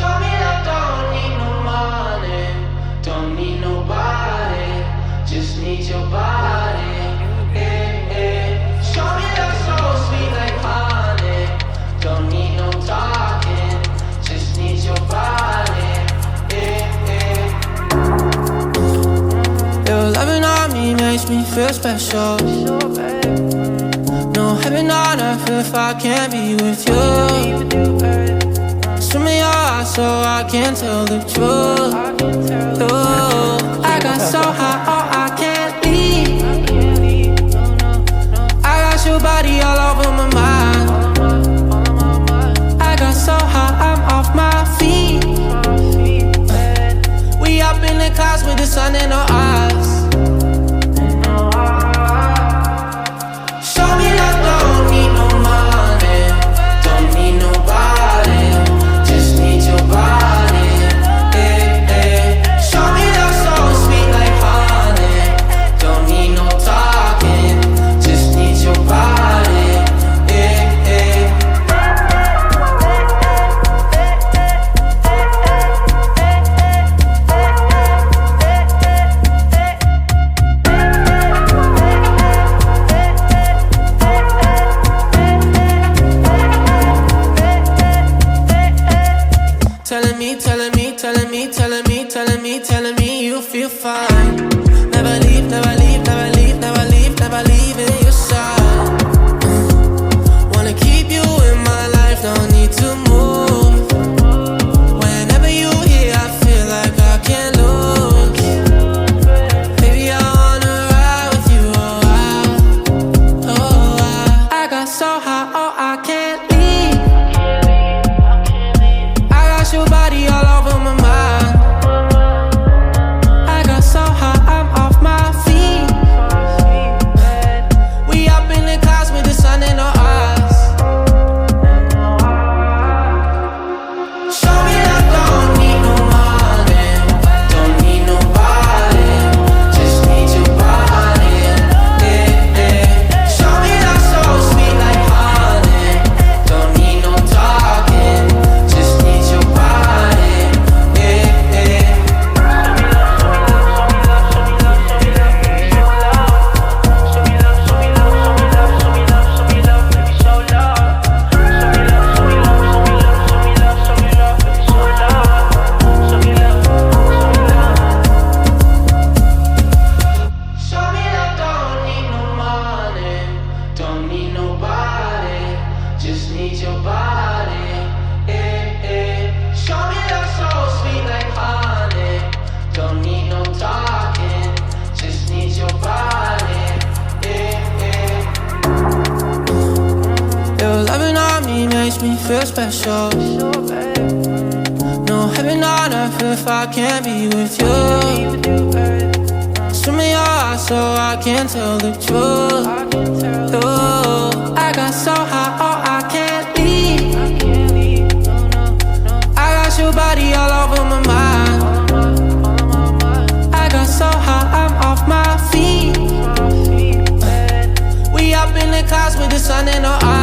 Show me love, don't need no money, don't need nobody, just need your body. Show me love so sweet like honey, don't need no talking, just need your body. Your loving on me makes me feel special. No heaven on earth if I can't be with you. Swim in your eyes so I can tell the truth. I got so high, oh I can't leave. I got your body all over my mind. I got so high, I'm off my feet. We up in the clouds with the sun in our eyes. Show me love, don't need no money, don't need nobody, just need your body. Show me love so sweet like honey, don't need no talking, just need your body. Telling me you feel fine. Never leave, never leave, never leave, never leave, never leaving your side. Wanna keep you in my life, don't need to move. Whenever you here, I feel like I can't lose. Baby, I wanna ride with you, I got so high, oh I can't leave. I got your body all over my mind. Me feel special. No heaven on earth if I can't be with you. Swim in your eyes so I can tell the truth. I got so high, oh I can't leave. I got your body all over my mind. I got so high, I'm off my feet. We up in the clouds with the sun in our eyes.